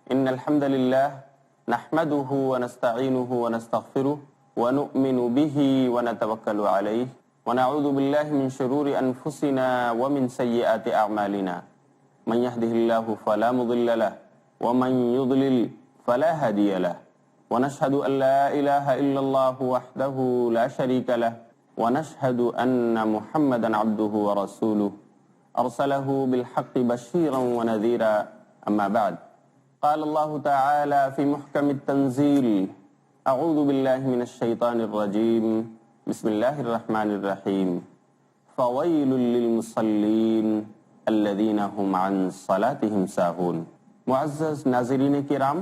إن الحمد لله نحمده ونستعينه ونستغفره ونؤمن به ونتوكل عليه ونعوذ بالله من شرور أنفسنا ومن سيئات أعمالنا من يهده الله فلا مضل له ومن يضلل فلا هادي له ونشهد أن لا إله إلا الله وحده لا شريك له ونشهد أن محمدا عبده ورسوله أرسله بالحق بشيرا ونذيرا أما بعد قال الله تعالى في محكم التنزيل أعوذ بالله من الشيطان الرجيم بسم الله الرحمن الرحيم فويل للمصلين الذين هم عن صلاتهم ساهون. معزز ناظرین کرام،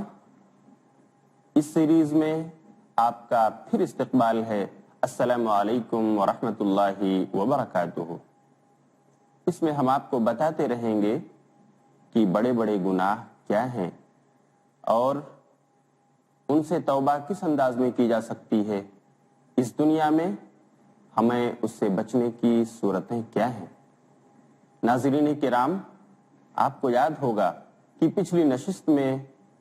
اس سیریز میں آپ کا پھر استقبال ہے. السلام علیکم ورحمۃ اللہ وبرکاتہ. اس میں ہم آپ کو بتاتے رہیں گے کہ بڑے بڑے گناہ کیا ہیں اور ان سے توبہ کس انداز میں کی جا سکتی ہے. اس دنیا میں ہمیں اس سے بچنے کی صورتیں کیا ہیں. ناظرین کرام، آپ کو یاد ہوگا کہ پچھلی نشست میں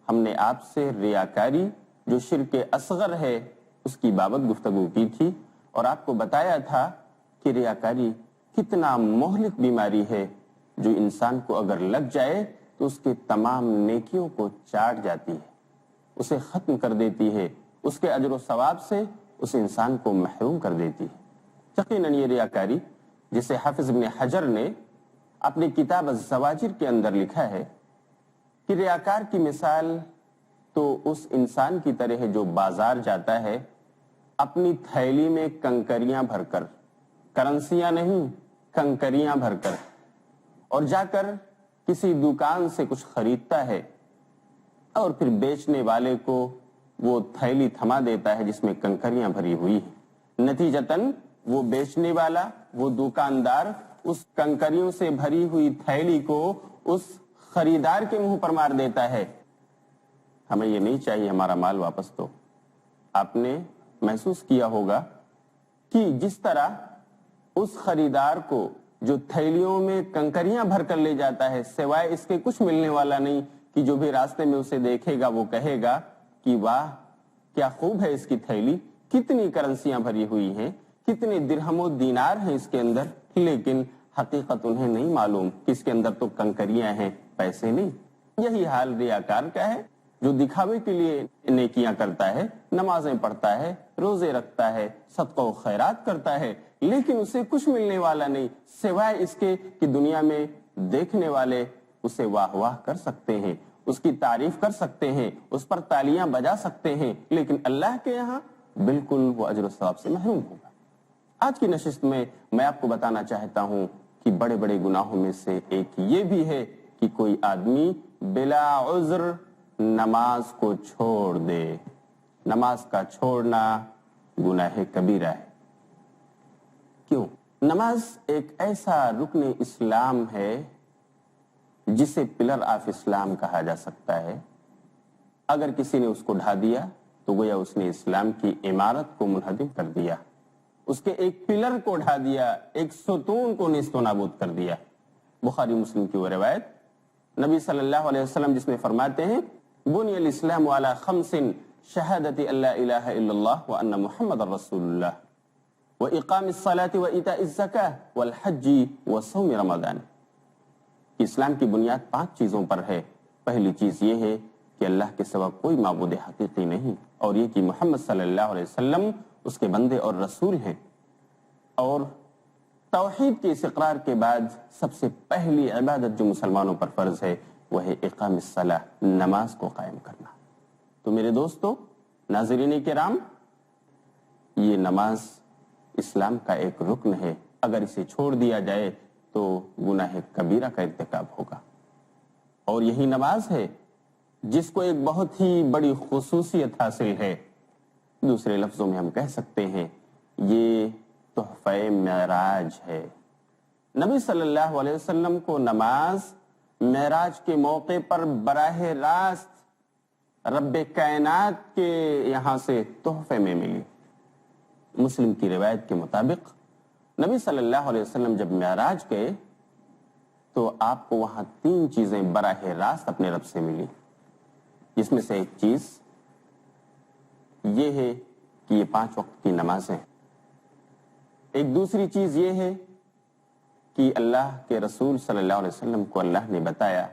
ہم نے آپ سے ریاکاری جو شرک اصغر ہے اس کی بابت گفتگو کی تھی اور آپ کو بتایا تھا کہ ریاکاری کتنا مہلک بیماری ہے جو انسان کو اگر لگ جائے تو اس کے تمام نیکیوں کو چاٹ جاتی ہے، اسے ختم کر دیتی ہے، اس کے اجر و ثواب سے اس انسان کو محروم کر دیتی ہے. یقیناً یہ ریاکاری، جسے حافظ ابن حجر نے اپنی کتاب الزواجر کے اندر لکھا ہے کہ ریاکار کی مثال تو اس انسان کی طرح ہے جو بازار جاتا ہے اپنی تھیلی میں کنکریاں بھر کر، کرنسیاں نہیں کنکریاں بھر کر، اور جا کر کسی دکان سے کچھ خریدتا ہے اور پھر بیچنے والے کو وہ تھیلی تھما دیتا ہے جس میں کنکریاں بھری ہوئی ہیں. نتیجتاً وہ بیچنے والا، وہ دکاندار اس کنکریوں سے بھری ہوئی تھیلی کو اس خریدار کے منہ پر مار دیتا ہے. ہمیں یہ نہیں چاہیے، ہمارا مال واپس دو. آپ نے محسوس کیا ہوگا کہ جس طرح اس خریدار کو جو تھیلیوں میں کنکریاں بھر کر لے جاتا ہے، سوائے اس کے کچھ ملنے والا نہیں کہ جو بھی راستے میں اسے دیکھے گا وہ کہے گا کہ واہ کیا خوب ہے اس کی تھیلی، کتنی کرنسیاں بھری ہوئی ہیں، کتنے درہم و دینار ہیں اس کے اندر، لیکن حقیقت انہیں نہیں معلوم کہ اس کے اندر تو کنکریاں ہیں، پیسے نہیں. یہی حال ریاکار کا ہے جو دکھاوے کے لیے نیکیاں کرتا ہے، نمازیں پڑھتا ہے، روزے رکھتا ہے، صدقہ و خیرات کرتا ہے، لیکن اسے کچھ ملنے والا نہیں سوائے اس کے کہ دنیا میں دیکھنے والے اسے واہ واہ کر سکتے ہیں، اس کی تعریف کر سکتے ہیں، اس پر تالیاں بجا سکتے ہیں، لیکن اللہ کے یہاں بالکل وہ اجر و ثواب سے محروم ہوگا. آج کی نشست میں میں آپ کو بتانا چاہتا ہوں کہ بڑے بڑے گناہوں میں سے ایک یہ بھی ہے کہ کوئی آدمی بلا عذر نماز کو چھوڑ دے. نماز کا چھوڑنا گناہ کبیرہ ہے. کیوں؟ نماز ایک ایسا رکن اسلام ہے جسے پلر آف اسلام کہا جا سکتا ہے. اگر کسی نے اس کو ڈھا دیا تو گویا اس نے اسلام کی عمارت کو منہدم کر دیا، اس کے ایک پلر کو ڈھا دیا، ایک ستون کو نیست و نابود کر دیا. بخاری مسلم کی وہ روایت، نبی صلی اللہ علیہ وسلم جس میں فرماتے ہیں بنی الاسلام علی خمس شہادت ان لا الہ الا اللہ وان محمد رسول اللہ واقام الصلاة وایتاء الزکاة والحج وصوم رمضان. اسلام کی بنیاد 5 چیزوں پر ہے. پہلی چیز یہ ہے کہ اللہ کے سوا کوئی معبود حقیقی نہیں، اور یہ کہ محمد صلی اللہ علیہ وسلم اس کے بندے اور رسول ہیں. اور توحید کے اس اقرار کے بعد سب سے پہلی عبادت جو مسلمانوں پر فرض ہے وہ ہے اقام الصلاۃ، نماز کو قائم کرنا. تو میرے دوستو، ناظرین کرام، یہ نماز اسلام کا ایک رکن ہے. اگر اسے چھوڑ دیا جائے تو گناہ کبیرہ کا ارتکاب ہوگا. اور یہی نماز ہے جس کو ایک بہت ہی بڑی خصوصیت حاصل ہے. دوسرے لفظوں میں ہم کہہ سکتے ہیں یہ تحفہ معراج ہے. نبی صلی اللہ علیہ وسلم کو نماز معراج کے موقع پر براہ راست رب کائنات کے یہاں سے تحفے میں ملی. مسلم کی روایت کے مطابق نبی صلی اللہ علیہ وسلم جب معراج گئے تو آپ کو وہاں 3 چیزیں براہ راست اپنے رب سے ملی. جس میں سے ایک چیز یہ ہے کہ یہ 5 وقت کی نمازیں، ایک دوسری چیز یہ ہے کہ اللہ کے رسول صلی اللہ علیہ وسلم کو اللہ نے بتایا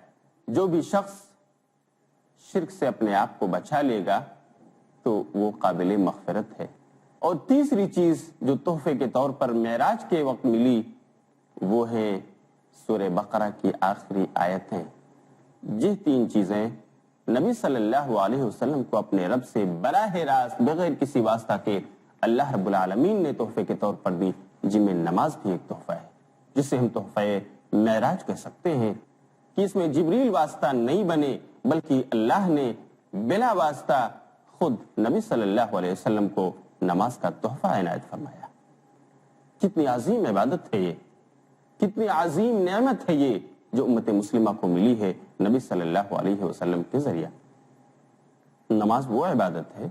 جو بھی شخص شرک سے اپنے آپ کو بچا لے گا تو وہ قابل مغفرت ہے۔ اور تیسری چیز جو تحفے کے طور پر معراج کے وقت ملی وہ ہے سورہ بقرہ کی آخری آیتیں۔ یہ 3 چیزیں نبی صلی اللہ علیہ وسلم کو اپنے رب سے براہ راست بغیر کسی واسطہ کے اللہ رب العالمین نے تحفے کے طور پر دی، جن میں نماز بھی ایک تحفہ ہے، جسے ہم تحفہ معراج کہہ سکتے ہیں، کہ اس میں جبریل واسطہ نہیں بنے بلکہ اللہ نے بلا واسطہ خود نبی صلی اللہ علیہ وسلم کو نماز کا تحفہ عنایت فرمایا۔ کتنی عظیم عبادت ہے یہ، کتنی عظیم نعمت ہے یہ جو امت مسلمہ کو ملی ہے نبی صلی اللہ علیہ وسلم کے ذریعہ۔ نماز وہ عبادت ہے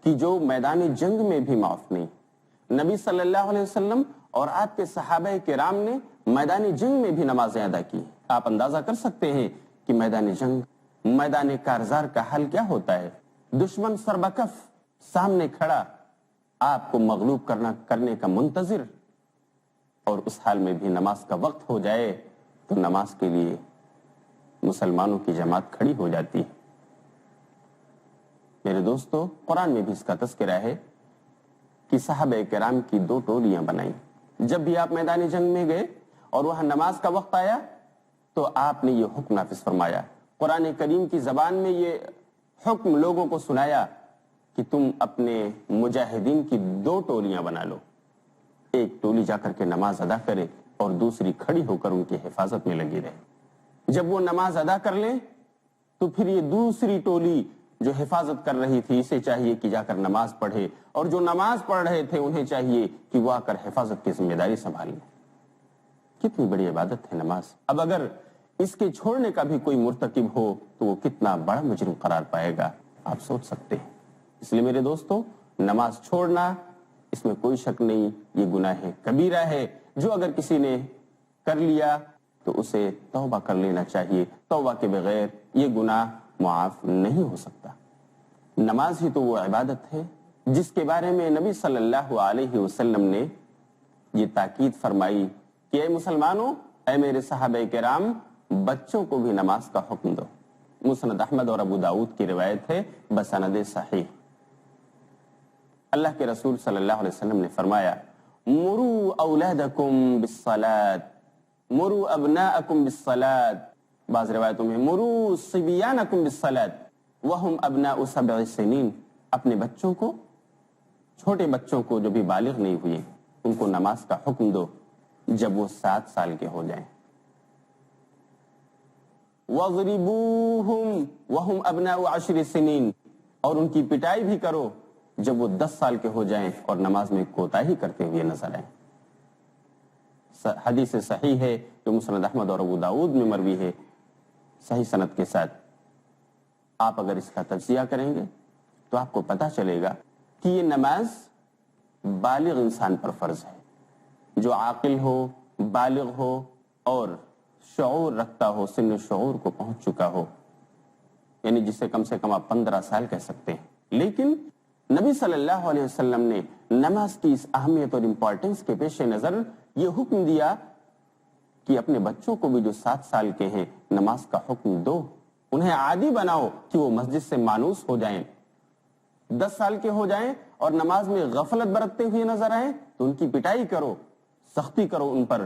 کہ جو میدان جنگ میں بھی معاف نہیں۔ نبی صلی اللہ علیہ وسلم اور آپ کے صحابہ کرام نے میدان جنگ میں بھی نمازیں ادا کی۔ آپ اندازہ کر سکتے ہیں کہ میدان جنگ، میدان کارزار کا حل کیا ہوتا ہے؟ دشمن سربکف سامنے کھڑا، آپ کو مغلوب کرنے کا منتظر، اور اس حال میں بھی نماز کا وقت ہو جائے تو نماز کے لیے مسلمانوں کی جماعت کھڑی ہو جاتی ہے۔ میرے دوستو، قرآن میں بھی اس کا تذکرہ ہے کہ صحابہ کرام کی 2 ٹولیاں بنائیں۔ جب بھی آپ میدان جنگ میں گئے اور وہاں نماز کا وقت آیا تو آپ نے یہ حکم نافذ فرمایا، قرآن کریم کی زبان میں یہ حکم لوگوں کو سنایا کہ تم اپنے مجاہدین کی 2 ٹولیاں بنا لو، ایک ٹولی جا کر کے نماز ادا کرے اور دوسری کھڑی ہو کر ان کی حفاظت میں لگی رہے۔ جب وہ نماز ادا کر لیں تو پھر یہ دوسری ٹولی جو حفاظت کر رہی تھی اسے چاہیے کہ جا کر نماز پڑھے، اور جو نماز پڑھ رہے تھے انہیں چاہیے کہ وہ آ کر حفاظت کی ذمہ داری سنبھال لیں۔ کتنی بڑی عبادت ہے نماز۔ اب اگر اس کے چھوڑنے کا بھی کوئی مرتکب ہو تو وہ کتنا بڑا مجرم قرار پائے گا، آپ سوچ سکتے ہیں۔ اس لیے میرے دوستو، نماز چھوڑنا اس میں کوئی شک نہیں، یہ گناہ کبیرہ ہے جو اگر کسی نے کر لیا تو اسے توبہ کر لینا چاہیے۔ توبہ کے بغیر یہ گناہ معاف نہیں ہو سکتا۔ نماز ہی تو وہ عبادت ہے جس کے بارے میں نبی صلی اللہ علیہ وسلم نے یہ تاکید فرمائی کہ اے مسلمانوں، اے میرے صحابہ کرام، بچوں کو بھی نماز کا حکم دو۔ مسند احمد اور ابو داؤد کی روایت ہے بسند صحیح۔ اللہ کے رسول صلی اللہ علیہ وسلم نے فرمایا، مروا اولادکم بالصلاۃ، مروا ابناءکم بالصلاۃ، بعض روایتوں میں مروا صبیانکم بالصلاۃ وہم ابناء 7 سنین، اپنے بچوں کو، چھوٹے بچوں کو جو بھی بالغ نہیں ہوئے، ان کو نماز کا حکم دو جب وہ 7 سال کے ہو جائیں۔ وَاضْرِبُوهُمْ وَهُمْ أَبْنَاءُ 10 سنین، اور ان کی پٹائی بھی کرو جب وہ 10 سال کے ہو جائیں اور نماز میں کوتاہی کرتے ہوئے نظر آئیں۔ حدیث صحیح ہے جو مسند احمد اور ابو داؤد میں مروی ہے صحیح سند کے ساتھ۔ آپ اگر اس کا تجزیہ کریں گے تو آپ کو پتہ چلے گا کہ یہ نماز بالغ انسان پر فرض ہے، جو عاقل ہو، بالغ ہو اور شعور رکھتا ہو، سن شعور کو پہنچ چکا ہو، یعنی جسے کم سے کم آپ 15 سال کہہ سکتے ہیں۔ لیکن نبی صلی اللہ علیہ وسلم نے نماز کی اس اہمیت اور امپورٹنس کے پیش نظر یہ حکم دیا کہ اپنے بچوں کو بھی جو 7 سال کے ہیں نماز کا حکم دو، انہیں عادی بناؤ کہ وہ مسجد سے مانوس ہو جائیں۔ 10 سال کے ہو جائیں اور نماز میں غفلت برتتے ہوئے نظر آئیں تو ان کی پٹائی کرو، سختی کرو ان پر،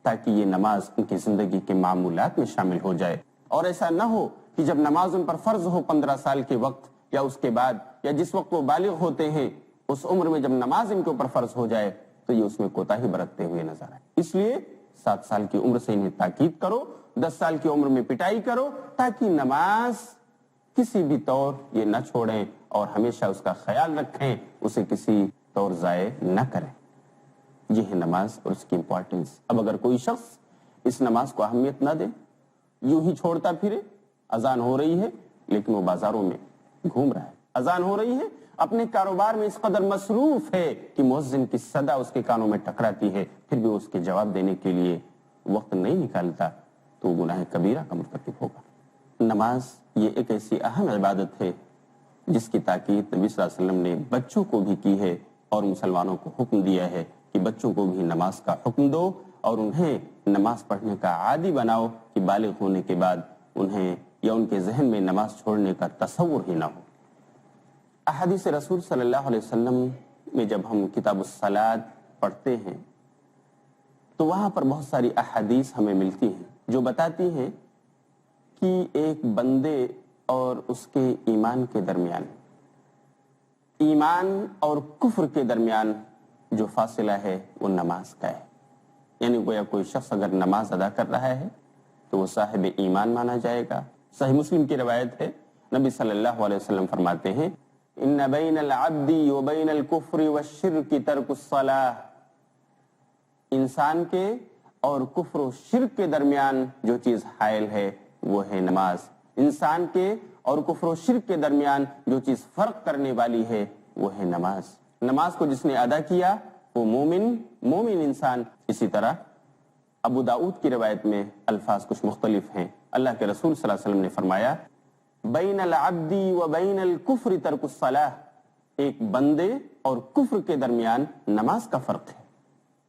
تاکہ یہ نماز ان کی زندگی کے معمولات میں شامل ہو جائے۔ اور ایسا نہ ہو کہ جب نماز ان پر فرض ہو 15 سال کے وقت یا اس کے بعد یا جس وقت وہ بالغ ہوتے ہیں، اس عمر میں جب نماز ان کے اوپر فرض ہو جائے تو یہ اس میں کوتاہی برتتے ہوئے نظر آئے۔ اس لیے 7 سال کی عمر سے انہیں تاکید کرو، 10 سال کی عمر میں پٹائی کرو، تاکہ نماز کسی بھی طور یہ نہ چھوڑیں اور ہمیشہ اس کا خیال رکھیں، اسے کسی طور ضائع نہ کریں۔ یہ ہے نماز اور اس کی امپورٹنس۔ اب اگر کوئی شخص اس نماز کو اہمیت نہ دے، یوں ہی چھوڑتا پھرے، اذان ہو رہی ہے لیکن وہ بازاروں میں گھوم رہا ہے، اذان ہو رہی ہے، اپنے کاروبار میں اس قدر مصروف ہے کہ مؤذن کی صدا اس کے کانوں میں ٹکراتی ہے، پھر بھی اس کے جواب دینے کے لیے وقت نہیں نکالتا، تو وہ گناہ کبیرہ کا مرتکب ہوگا۔ نماز یہ ایک ایسی اہم عبادت ہے جس کی تاکید نبی صلی اللہ علیہ وسلم نے بچوں کو بھی کی ہے اور مسلمانوں کو حکم دیا ہے کہ بچوں کو بھی نماز کا حکم دو اور انہیں نماز پڑھنے کا عادی بناؤ کہ بالغ ہونے کے بعد انہیں یا ان کے ذہن میں نماز چھوڑنے کا تصور ہی نہ ہو۔ احادیث رسول صلی اللہ علیہ وسلم میں جب ہم کتاب الصلاۃ پڑھتے ہیں تو وہاں پر بہت ساری احادیث ہمیں ملتی ہیں جو بتاتی ہیں کہ ایک بندے اور اس کے ایمان کے درمیان، ایمان اور کفر کے درمیان جو فاصلہ ہے وہ نماز کا ہے۔ یعنی گویا کوئی شخص اگر نماز ادا کر رہا ہے تو وہ صاحب ایمان مانا جائے گا۔ صحیح مسلم کی روایت ہے، نبی صلی اللہ علیہ وسلم فرماتے ہیں ان بین العبد وبین الکفر والشرک ترک الصلاۃ، انسان کے اور کفر و شرک کے درمیان جو چیز حائل ہے وہ ہے نماز، انسان کے اور کفر و شرک کے درمیان جو چیز فرق کرنے والی ہے وہ ہے نماز۔ نماز کو جس نے ادا کیا وہ مومن انسان۔ اسی طرح ابو داؤد کی روایت میں الفاظ کچھ مختلف ہیں، اللہ کے رسول صلی اللہ علیہ وسلم نے فرمایا بین العبد و بین الکفر ترک الصلاۃ، ایک بندے اور کفر کے درمیان نماز کا فرق ہے۔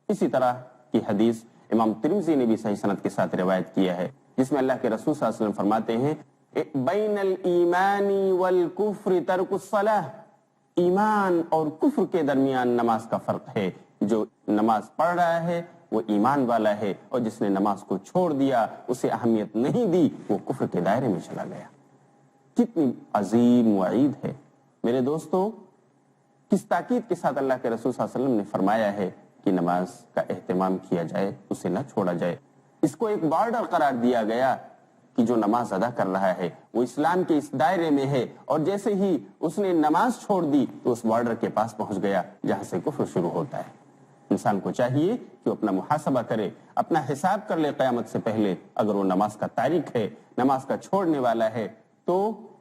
اسی طرح کی حدیث امام ترمذی نے بھی صحیح سند کے ساتھ روایت کیا ہے جس میں اللہ کے رسول صلی اللہ علیہ وسلم فرماتے ہیں بین الایمان والکفر ترک الصلاۃ، ایمان اور کفر کے درمیان نماز کا فرق ہے۔ جو نماز پڑھ رہا ہے وہ ایمان والا ہے اور جس نے نماز کو چھوڑ دیا، اسے اہمیت نہیں دی، وہ کفر کے دائرے میں چلا گیا۔ کتنی عظیم وعید ہے میرے دوستو، کس تاکید کے ساتھ اللہ کے رسول صلی اللہ علیہ وسلم نے فرمایا ہے کہ نماز کا اہتمام کیا جائے، اسے نہ چھوڑا جائے۔ اس کو ایک بارڈر قرار دیا گیا کہ جو نماز ادا کر رہا ہے وہ اسلام کے اس دائرے میں ہے، اور جیسے ہی اس نے نماز چھوڑ دی تو اس بارڈر کے پاس پہنچ گیا جہاں سے کفر شروع ہوتا ہے۔ انسان کو چاہیے کہ وہ اپنا محاسبہ کرے، اپنا حساب کر لے قیامت سے پہلے۔ اگر وہ نماز کا تارک ہے، نماز کا چھوڑنے والا ہے، تو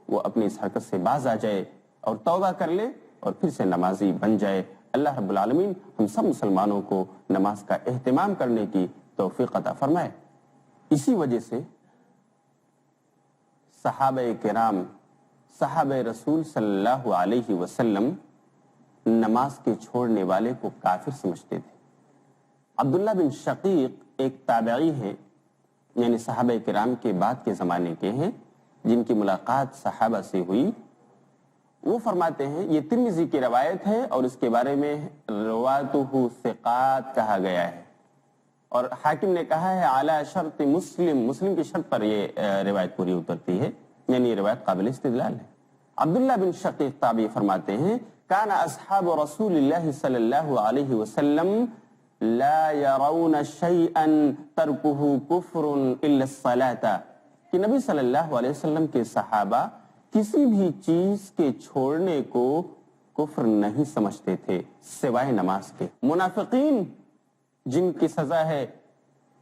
وہ اپنی اس حرکت سے باز آ جائے اور توبہ کر لے اور پھر سے نمازی بن جائے۔ اللہ رب العالمین ہم سب مسلمانوں کو نماز کا اہتمام کرنے کی توفیق عطا فرمائے۔ اسی وجہ سے صحابہ کرام، صحابہ رسول صلی اللہ علیہ وسلم نماز کے چھوڑنے والے کو کافر سمجھتے تھے۔ عبداللہ بن شقیق ایک تابعی ہیں، یعنی صحابہ کرام کے بعد کے زمانے کے ہیں، جن کی ملاقات صحابہ سے ہوئی۔ وہ فرماتے ہیں، یہ ترمذی کی روایت ہے اور اس کے بارے میں رواتہ ثقات کہا گیا ہے، اور حاکم نے کہا ہے اعلی شرط مسلم کی شرط پر یہ روایت پوری اترتی ہے، یعنی یہ روایت قابل استدلال ہے۔ عبداللہ بن شقیق تابعی فرماتے ہیں کان اصحاب رسول اللہ صلی اللہ علیہ وسلم لا يرون شيئا ترکه کفر الا الصلاۃ، کہ نبی صلی اللہ علیہ وسلم کے صحابہ کسی بھی چیز کے چھوڑنے کو کفر نہیں سمجھتے تھے سوائے نماز کے۔ منافقین جن کی سزا ہے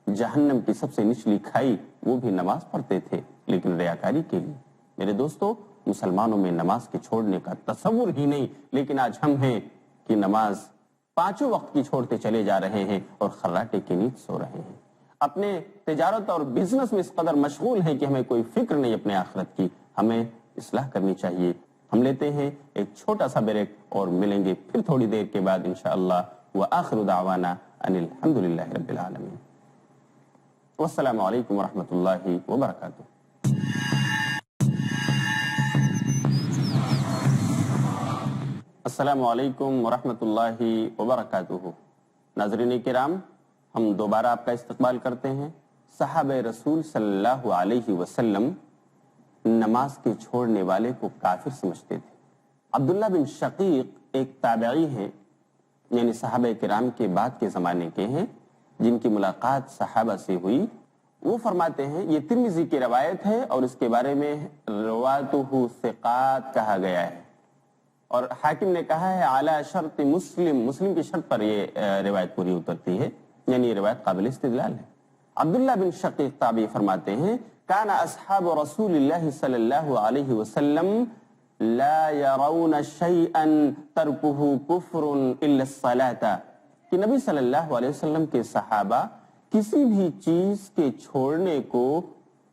جہنم کی سب سے نچلی کھائی، وہ بھی نماز پڑھتے تھے لیکن ریاکاری کے لیے۔ میرے دوستو، مسلمانوں میں نماز کے چھوڑنے کا تصور ہی نہیں، لیکن آج ہم ہیں کہ نماز 5 وقت کی چھوڑتے چلے جا رہے ہیں اور خراٹے کی نیند سو رہے ہیں، اپنے تجارت اور بزنس میں اس قدر مشغول ہیں کہ ہمیں کوئی فکر نہیں اپنے آخرت کی۔ ہمیں اصلاح کرنی چاہیے۔ ہم لیتے ہیں ایک چھوٹا سا بریک اور ملیں گے پھر تھوڑی دیر کے بعد انشاءاللہ۔ وآخر دعوانا ان الحمدللہ رب العالمین، والسلام علیکم ورحمۃ اللہ وبرکاتہ۔ السلام علیکم ورحمۃ اللہ وبرکاتہ۔ ناظرین کرام، ہم دوبارہ آپ کا استقبال کرتے ہیں۔ صحابہ رسول صلی اللہ علیہ وسلم نماز کے چھوڑنے والے کو کافر سمجھتے تھے۔ عبداللہ بن شقیق ایک تابعی ہیں، یعنی صحابہ کرام کے بعد کے زمانے کے ہیں، جن کی ملاقات صحابہ سے ہوئی۔ وہ فرماتے ہیں، یہ ترمذی کی روایت ہے اور اس کے بارے میں رواتہ ثقات کہا گیا ہے، اور حاکم نے کہا ہے اعلی شرط مسلم کی شرط پر یہ روایت پوری اترتی ہے، یعنی یہ روایت قابل استدلال ہے۔ عبداللہ بن شقیق تابعی فرماتے ہیں کان اصحاب رسول اللہ صلی اللہ علیہ وسلم لا يرون شيئا ترکه کفر الا الصلاۃ، کہ نبی صلی اللہ علیہ وسلم کے صحابہ کسی بھی چیز کے چھوڑنے کو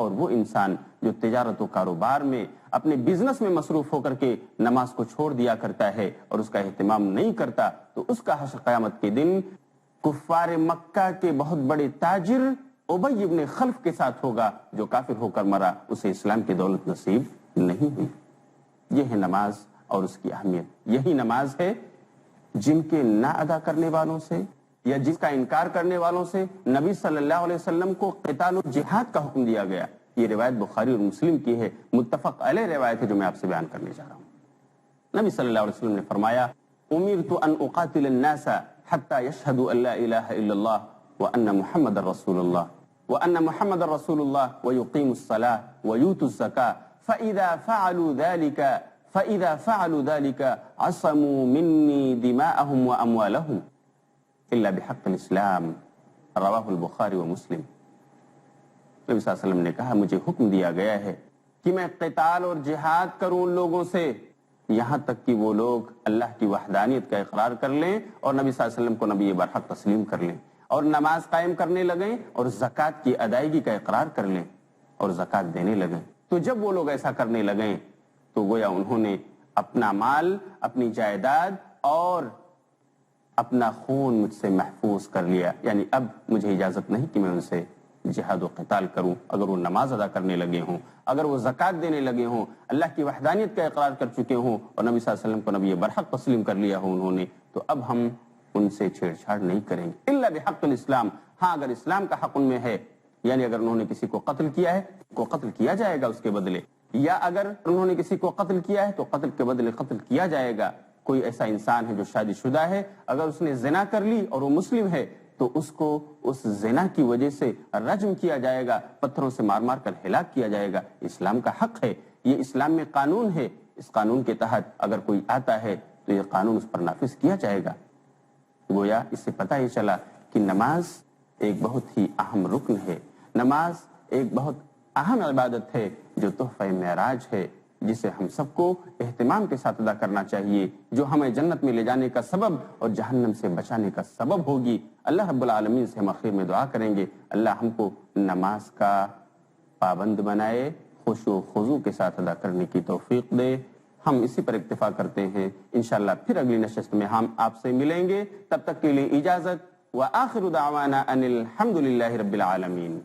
اور وہ انسان جو تجارت و کاروبار میں اپنے بزنس میں مصروف ہو کر کے نماز کو چھوڑ دیا کرتا ہے اور اس کا اہتمام نہیں کرتا، تو اس کا حشر قیامت کے دن کفار مکہ کے بہت بڑے تاجر ابی ابن خلف کے ساتھ ہوگا، جو کافر ہو کر مرا، اسے اسلام کی دولت نصیب نہیں ہوئی۔ یہ ہے نماز اور اس کی اہمیت۔ یہی نماز ہے جن کے نہ ادا کرنے والوں سے یا جس کا انکار کرنے والوں سے نبی صلی اللہ علیہ وسلم کو قتال و جہاد کا حکم دیا گیا۔ یہ روایت بخاری اور مسلم کی ہے، متفق علیہ روایت ہے جو میں آپ سے بیان کرنے جا رہا ہوں۔ نبی صلی اللہ علیہ وسلم نے فرمایا، امرت ان اقاتل الناس حتى يشهدوا ان لا اله الا الله وان محمد رسول الله وان محمد رسول الله ويقيموا الصلاه ويؤتوا الزكاه فاذا فعلوا ذلك عصموا مني دماءهم واموالهم الا بحق الاسلام، رواه البخاری ومسلم۔ نبی صلی اللہ علیہ وسلم نے کہا، مجھے حکم دیا گیا ہے کہ میں قتال اور جہاد کروں ان لوگوں سے یہاں تک کہ وہ لوگ اللہ کی وحدانیت کا اقرار کر لیں اور نبی صلی اللہ علیہ وسلم کو نبی برحق تسلیم کر لیں، اور نماز قائم کرنے لگیں اور زکوٰۃ کی ادائیگی کا اقرار کر لیں اور زکوٰۃ دینے لگیں۔ تو جب وہ لوگ ایسا کرنے لگیں تو گویا انہوں نے اپنا مال، اپنی جائیداد اور اپنا خون مجھ سے محفوظ کر لیا، یعنی اب مجھے اجازت نہیں کہ میں ان سے جہاد و قتال کروں۔ اگر وہ نماز ادا کرنے لگے ہوں، اگر وہ زکوٰۃ دینے لگے ہوں، اللہ کی وحدانیت کا اقرار کر چکے ہوں اور نبی صلی اللہ علیہ وسلم کو نبی برحق تسلیم کر لیا ہو انہوں نے، تو اب ہم ان سے چھیڑ چھاڑ نہیں کریں گے الا بحق الاسلام۔ ہاں، اگر اسلام کا حق ان میں ہے، یعنی اگر انہوں نے کسی کو قتل کیا ہے کو قتل کیا جائے گا اس کے بدلے، یا اگر انہوں نے کسی کو قتل کیا ہے تو قتل کے بدلے قتل کیا جائے گا۔ کوئی ایسا انسان ہے جو شادی شدہ ہے، اگر اس نے زنا کر لی اور وہ مسلم ہے تو اس کو اس زنا کی وجہ سے رجم کیا جائے گا، پتھروں سے مار مار کر ہلاک کیا جائے گا۔ اسلام کا حق ہے، یہ اسلام میں قانون ہے، اس قانون کے تحت اگر کوئی آتا ہے تو یہ قانون اس پر نافذ کیا جائے گا۔ گویا اس سے پتہ یہ چلا کہ نماز ایک بہت ہی اہم رکن ہے، نماز ایک بہت اہم عبادت ہے جو تحفہ معراج ہے، جسے ہم سب کو اہتمام کے ساتھ ادا کرنا چاہیے، جو ہمیں جنت میں لے جانے کا سبب اور جہنم سے بچانے کا سبب ہوگی۔ اللہ رب العالمین سے ہم آخر میں دعا کریں گے، اللہ ہم کو نماز کا پابند بنائے، خشوع و خضوع کے ساتھ ادا کرنے کی توفیق دے۔ ہم اسی پر اکتفا کرتے ہیں، انشاءاللہ پھر اگلی نشست میں ہم آپ سے ملیں گے، تب تک کے لیے اجازت، وآخر دعوانا ان الحمد للہ رب العالمین۔